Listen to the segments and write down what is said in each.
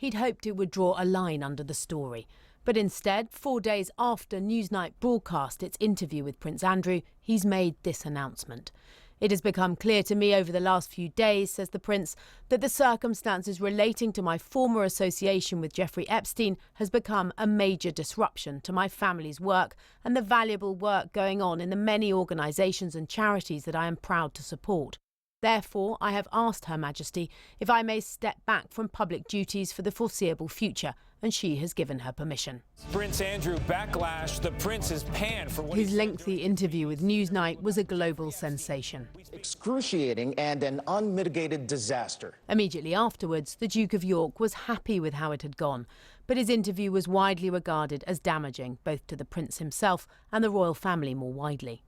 He'd hoped it would draw a line under the story. But instead, 4 days after Newsnight broadcast its interview with Prince Andrew, he's made this announcement. It has become clear to me over the last few days, says the Prince, that the circumstances relating to my former association with Jeffrey Epstein has become a major disruption to my family's work and the valuable work going on in the many organisations and charities that I am proud to support. Therefore, I have asked Her Majesty if I may step back from public duties for the foreseeable future, and she has given her permission. Prince Andrew backlash, the Prince's panned for what his lengthy interview with Newsnight was a global sensation. Excruciating and an unmitigated disaster. Immediately afterwards, the Duke of York was happy with how it had gone, but his interview was widely regarded as damaging, both to the Prince himself and the royal family more widely.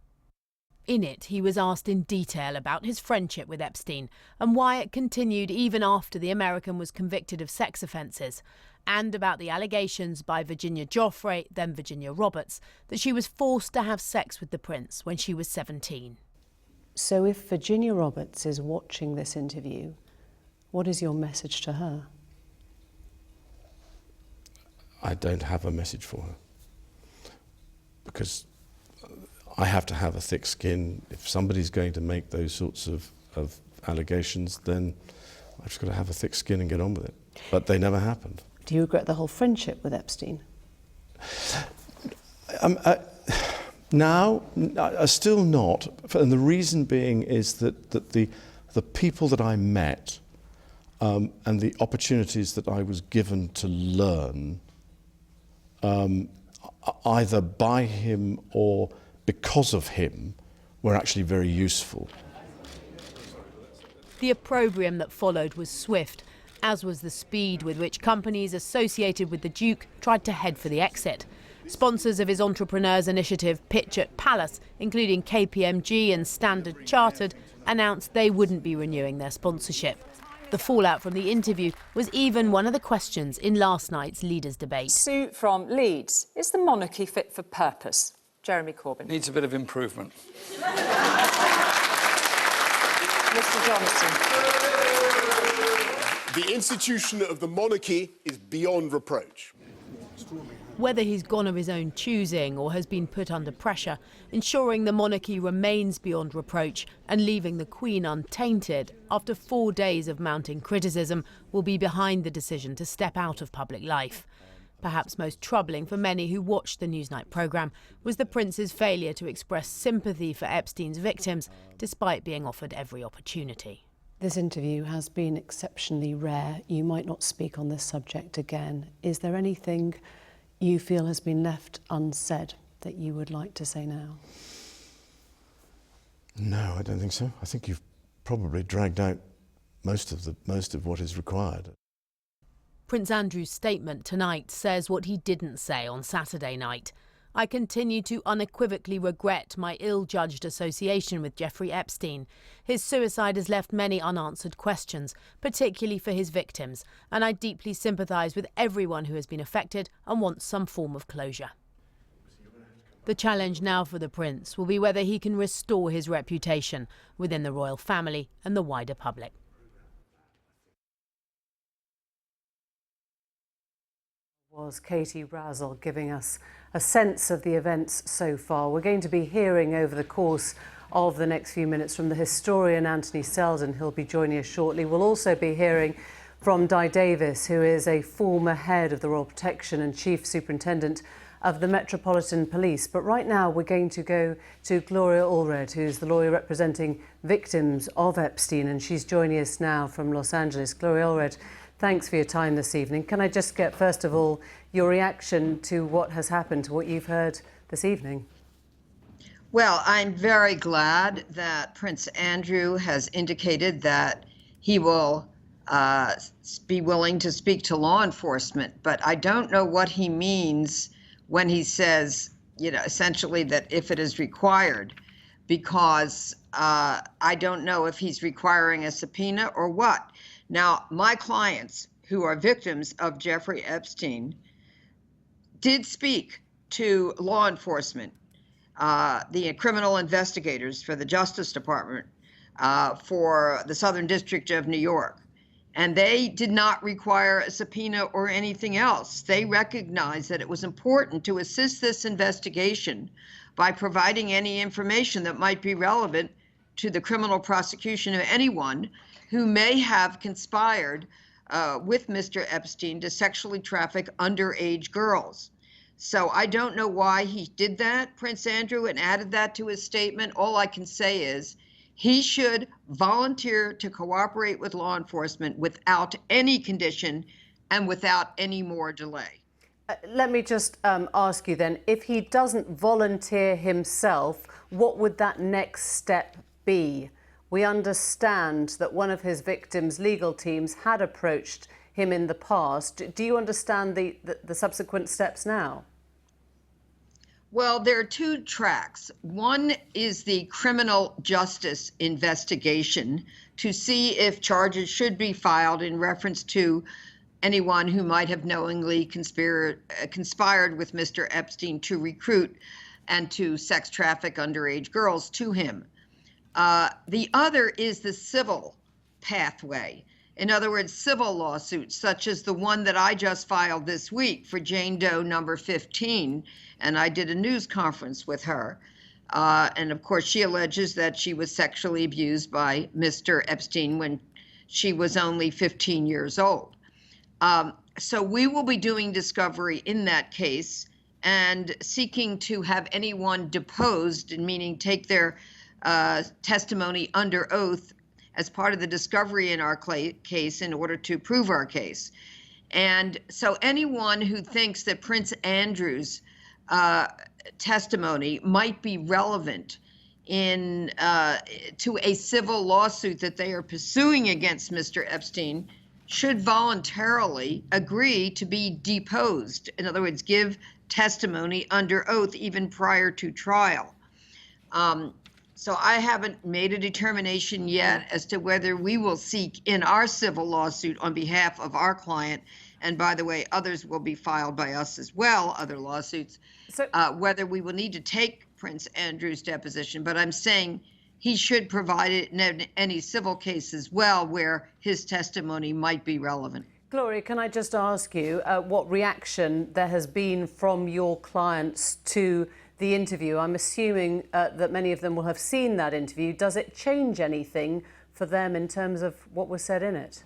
In it, he was asked in detail about his friendship with Epstein and why it continued even after the American was convicted of sex offences, and about the allegations by Virginia Giuffre, then Virginia Roberts, that she was forced to have sex with the Prince when she was 17. So if Virginia Roberts is watching this interview, what is your message to her? I don't have a message for her, because I have to have a thick skin. If somebody's going to make those sorts of allegations, then I've just got to have a thick skin and get on with it. But they never happened. Do you regret the whole friendship with Epstein? Now, still not. And the reason being is that the people that I met and the opportunities that I was given to learn, either by him or because of him, were actually very useful. The opprobrium that followed was swift, as was the speed with which companies associated with the Duke tried to head for the exit. Sponsors of his Entrepreneurs Initiative pitch at Palace, including KPMG and Standard Chartered, announced they wouldn't be renewing their sponsorship. The fallout from the interview was even one of the questions in last night's leaders' debate. Sue from Leeds. Is the monarchy fit for purpose? Jeremy Corbyn. Needs a bit of improvement. Mr Johnson. The institution of the monarchy is beyond reproach. Whether he's gone of his own choosing or has been put under pressure, ensuring the monarchy remains beyond reproach and leaving the Queen untainted after 4 days of mounting criticism will be behind the decision to step out of public life. Perhaps most troubling for many who watched the Newsnight programme was the Prince's failure to express sympathy for Epstein's victims, despite being offered every opportunity. This interview has been exceptionally rare. You might not speak on this subject again. Is there anything you feel has been left unsaid that you would like to say now? No, I don't think so. I think you've probably dragged out most of what is required. Prince Andrew's statement tonight says what he didn't say on Saturday night. I continue to unequivocally regret my ill-judged association with Jeffrey Epstein. His suicide has left many unanswered questions, particularly for his victims, and I deeply sympathise with everyone who has been affected and wants some form of closure. The challenge now for the Prince will be whether he can restore his reputation within the royal family and the wider public. Was Katie Brazel giving us a sense of the events so far. We're going to be hearing over the course of the next few minutes from the historian Anthony Seldon. He'll be joining us shortly. We'll also be hearing from Dai Davies, who is a former head of the Royal Protection and Chief Superintendent of the Metropolitan Police. But right now we're going to go to Gloria Allred, who's the lawyer representing victims of Epstein, and she's joining us now from Los Angeles. Gloria Allred, thanks for your time this evening. Can I just get, first of all, your reaction to what has happened, to what you've heard this evening? Well, I'm very glad that Prince Andrew has indicated that he will be willing to speak to law enforcement, but I don't know what he means when he says, essentially that if it is required, because I don't know if he's requiring a subpoena or what. Now, my clients who are victims of Jeffrey Epstein did speak to law enforcement, the criminal investigators for the Justice Department, for the Southern District of New York. And they did not require a subpoena or anything else. They recognized that it was important to assist this investigation by providing any information that might be relevant to the criminal prosecution of anyone who may have conspired with Mr. Epstein to sexually traffic underage girls. So I don't know why he did that, Prince Andrew, and added that to his statement. All I can say is he should volunteer to cooperate with law enforcement without any condition and without any more delay. Let me just ask you then, if he doesn't volunteer himself, what would that next step be? We understand that one of his victims' legal teams had approached him in the past. Do you understand the subsequent steps now? Well, there are two tracks. One is the criminal justice investigation to see if charges should be filed in reference to anyone who might have knowingly conspired with Mr. Epstein to recruit and to sex traffic underage girls to him. The other is the civil pathway. In other words, civil lawsuits, such as the one that I just filed this week for Jane Doe number 15, and I did a news conference with her. And of course, she alleges that she was sexually abused by Mr. Epstein when she was only 15 years old. So we will be doing discovery in that case and seeking to have anyone deposed, meaning take their testimony under oath as part of the discovery in our case in order to prove our case. And so anyone who thinks that Prince Andrew's testimony might be relevant in to a civil lawsuit that they are pursuing against Mr. Epstein should voluntarily agree to be deposed. In other words, give testimony under oath even prior to trial. So I haven't made a determination yet as to whether we will seek in our civil lawsuit on behalf of our client, and by the way, others will be filed by us as well, other lawsuits, whether we will need to take Prince Andrew's deposition. But I'm saying he should provide it in any civil case as well where his testimony might be relevant. Gloria, can I just ask you what reaction there has been from your clients to the interview? I'm assuming that many of them will have seen that interview. Does it change anything for them in terms of what was said in it?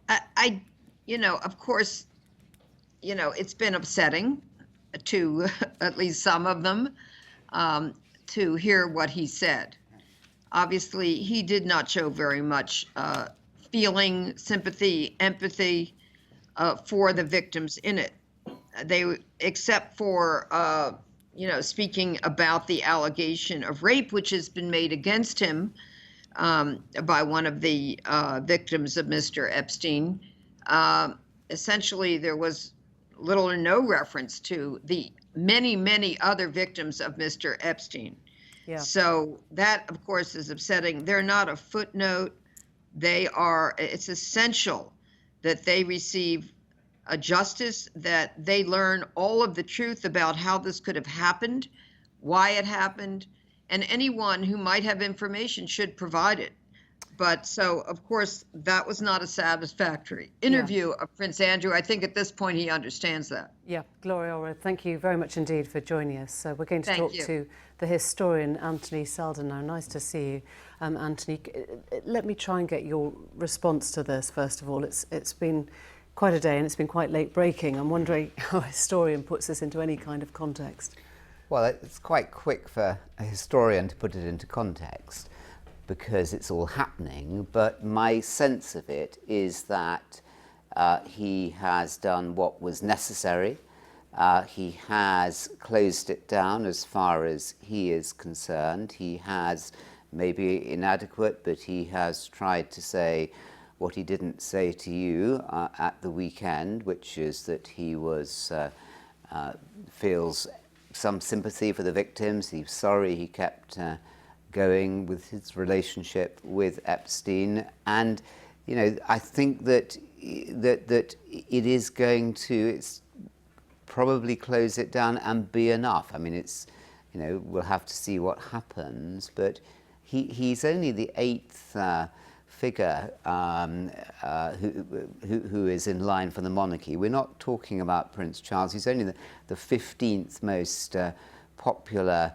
Of course, it's been upsetting to at least some of them to hear what he said. Obviously, he did not show very much feeling, sympathy, empathy for the victims in it. Except for, speaking about the allegation of rape, which has been made against him by one of the victims of Mr. Epstein. Essentially, there was little or no reference to the many, many other victims of Mr. Epstein. Yeah. So that, of course, is upsetting. They're not a footnote. It's essential that they receive a justice, that they learn all of the truth about how this could have happened, why it happened, and anyone who might have information should provide it. But so, of course, that was not a satisfactory interview of Prince Andrew. I think at this point he understands that. Yeah, Gloria Allred, thank you very much indeed for joining us. So we're going to talk to the historian Anthony Seldon now. Nice to see you, Anthony. Let me try and get your response to this, first of all. It's been quite a day and it's been quite late breaking. I'm wondering how a historian puts this into any kind of context. Well, it's quite quick for a historian to put it into context because it's all happening, but my sense of it is that he has done what was necessary. He has closed it down as far as he is concerned. He has, maybe inadequate, but he has tried to say what he didn't say to you at the weekend, which is that he feels some sympathy for the victims. He's sorry he kept going with his relationship with Epstein, and I think that it is going to probably close it down and be enough. I mean, we'll have to see what happens, but he's only the 8th figure who is in line for the monarchy. We're not talking about Prince Charles. He's only the 15th most popular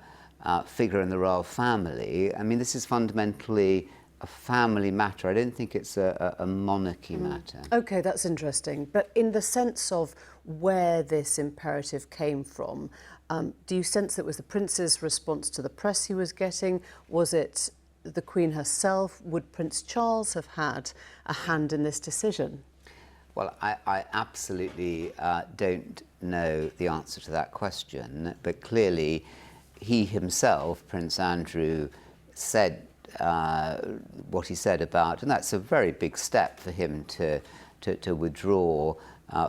figure in the royal family. I mean, this is fundamentally a family matter. I don't think it's a monarchy matter. OK, that's interesting. But in the sense of where this imperative came from, do you sense that was the Prince's response to the press he was getting? Was it the Queen herself? Would Prince Charles have had a hand in this decision? Well, I absolutely don't know the answer to that question, but clearly he himself, Prince Andrew, said what he said about, and that's a very big step for him to withdraw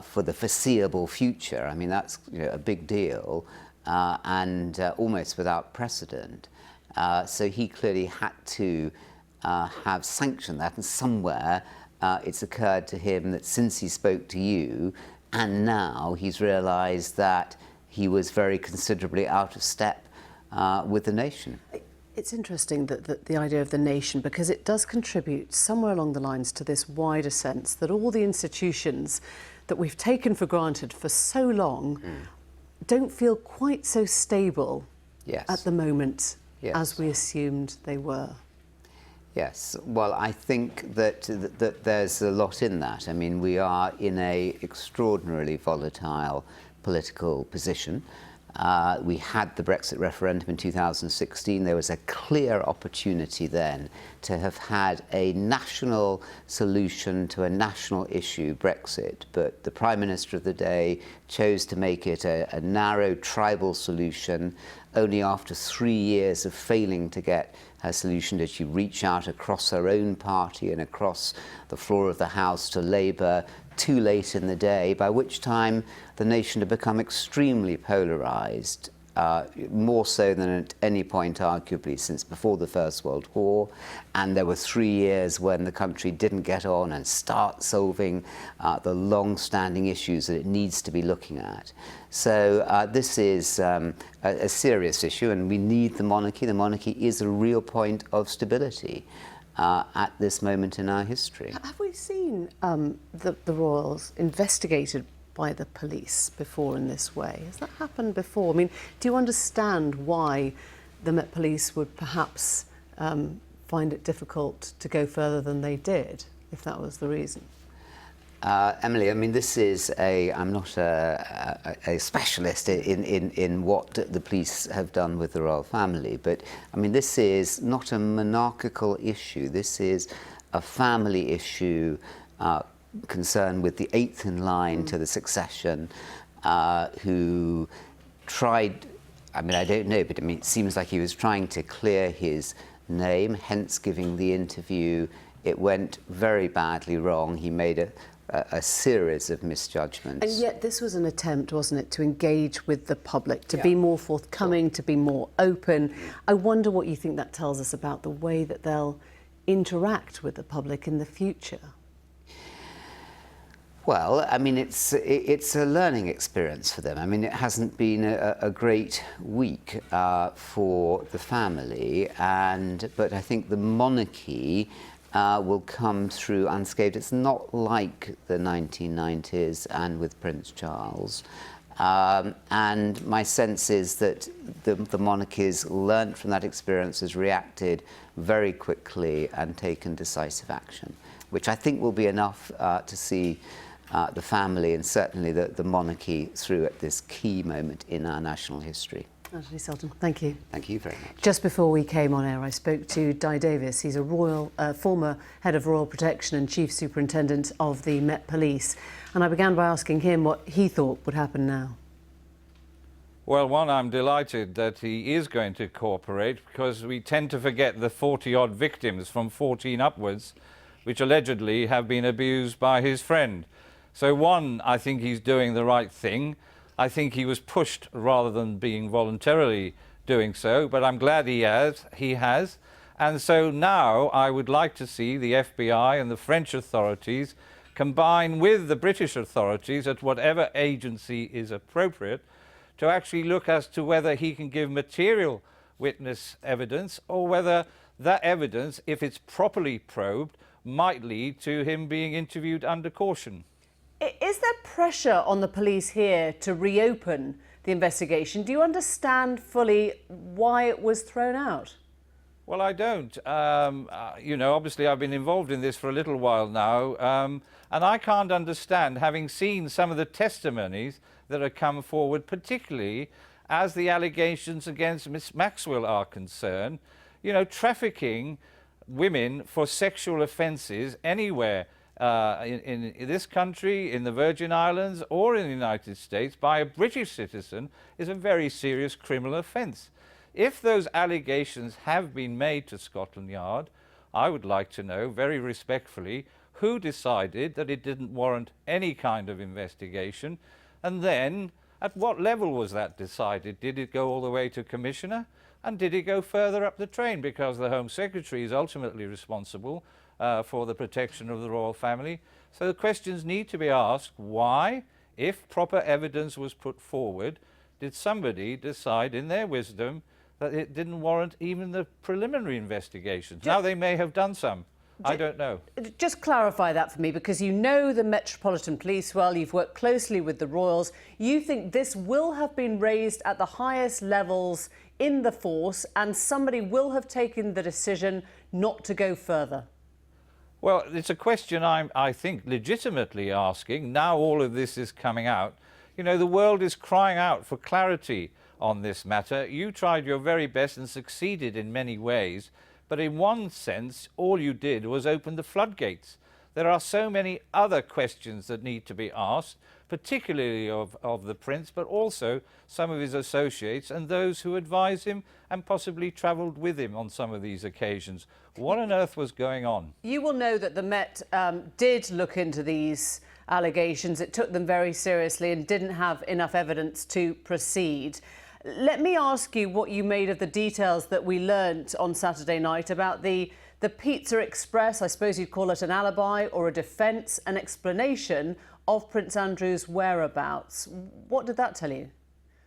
for the foreseeable future. I mean, that's, you know, a big deal and almost without precedent. So he clearly had to have sanctioned that, and somewhere it's occurred to him that since he spoke to you, and now he's realised that he was very considerably out of step with the nation. It's interesting that the idea of the nation, because it does contribute somewhere along the lines to this wider sense that all the institutions that we've taken for granted for so long don't feel quite so stable at the moment as we assumed they were. Yes, well, I think that there's a lot in that. I mean, we are in an extraordinarily volatile political position. We had the Brexit referendum in 2016. There was a clear opportunity then to have had a national solution to a national issue, Brexit, but the Prime Minister of the day chose to make it a narrow tribal solution. Only after 3 years of failing to get her solution did she reach out across her own party and across the floor of the House to Labour too late in the day, by which time the nation had become extremely polarised, more so than at any point arguably since before the First World War. And there were 3 years when the country didn't get on and start solving the long-standing issues that it needs to be looking at. So this is a serious issue, and we need the monarchy. The monarchy is a real point of stability at this moment in our history. Have we seen the royals investigated by the police before in this way? Has that happened before? I mean, do you understand why the Met Police would perhaps find it difficult to go further than they did, if that was the reason? Emily, I mean, this is I'm not a specialist in what the police have done with the royal family, but I mean, this is not a monarchical issue. This is a family issue concerned with the eighth in line to the succession, who tried, I mean, I don't know, but I mean, it seems like he was trying to clear his name, hence giving the interview. It went very badly wrong. He made a series of misjudgments. And yet this was an attempt, wasn't it, to engage with the public, to be more forthcoming, to be more open. I wonder what you think that tells us about the way that they'll interact with the public in the future. Well, I mean, it's a learning experience for them. I mean, it hasn't been a great week for the family, but I think the monarchy will come through unscathed. It's not like the 1990s and with Prince Charles. And my sense is that the monarchy has learnt from that experience, has reacted very quickly and taken decisive action, which I think will be enough to see the family and certainly the monarchy through at this key moment in our national history. Anthony Seldon, thank you. Thank you very much. Just before we came on air, I spoke to Dai Davies. He's a former head of Royal Protection and Chief Superintendent of the Met Police. And I began by asking him what he thought would happen now. Well, one, I'm delighted that he is going to cooperate, because we tend to forget the 40-odd victims from 14 upwards, which allegedly have been abused by his friend. So one, I think he's doing the right thing. I think he was pushed rather than being voluntarily doing so, but I'm glad he has. And so now I would like to see the FBI and the French authorities combine with the British authorities at whatever agency is appropriate to actually look as to whether he can give material witness evidence, or whether that evidence, if it's properly probed, might lead to him being interviewed under caution. Is there pressure on the police here to reopen the investigation? Do you understand fully why it was thrown out? Well, I don't. You know, obviously I've been involved in this for a little while now, and I can't understand, having seen some of the testimonies that have come forward, particularly as the allegations against Miss Maxwell are concerned, you know, trafficking women for sexual offences anywhere in this country, in the Virgin Islands or in the United States by a British citizen is a very serious criminal offence. If those allegations have been made to Scotland Yard, I would like to know very respectfully who decided that it didn't warrant any kind of investigation, and then at what level was that decided? Did it go all the way to Commissioner? And did it go further up the train? Because the Home Secretary is ultimately responsible for the protection of the royal family. So the questions need to be asked: why, if proper evidence was put forward, did somebody decide in their wisdom that it didn't warrant even the preliminary investigations? Now, they may have done some. I don't know. Just clarify that for me, because you know the Metropolitan Police well, you've worked closely with the Royals. You think this will have been raised at the highest levels in the force and somebody will have taken the decision not to go further? Well, it's a question I think, legitimately asking. Now all of this is coming out. You know, the world is crying out for clarity on this matter. You tried your very best and succeeded in many ways, but in one sense, all you did was open the floodgates. There are so many other questions that need to be asked, particularly of the Prince, but also some of his associates and those who advised him and possibly travelled with him on some of these occasions. What on earth was going on? You will know that the Met did look into these allegations. It took them very seriously and didn't have enough evidence to proceed. Let me ask you what you made of the details that we learnt on Saturday night about the Pizza Express. I suppose you'd call it an alibi or a defence, an explanation of Prince Andrew's whereabouts. What did that tell you?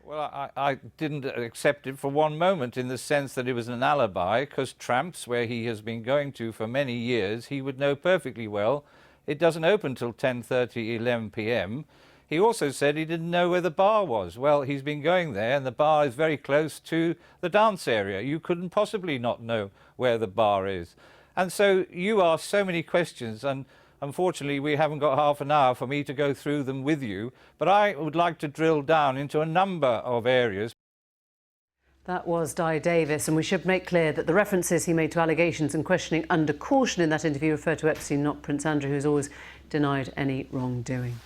Well, I didn't accept it for one moment, in the sense that it was an alibi, because Tramps, where he has been going to for many years, he would know perfectly well it doesn't open till 10:30, 11 p.m. He also said he didn't know where the bar was. Well, he's been going there, and the bar is very close to the dance area. You couldn't possibly not know where the bar is. And so you asked so many questions, and unfortunately we haven't got half an hour for me to go through them with you, but I would like to drill down into a number of areas. That was Dai Davies, and we should make clear that the references he made to allegations and questioning under caution in that interview refer to Epstein, not Prince Andrew, who's always denied any wrongdoing.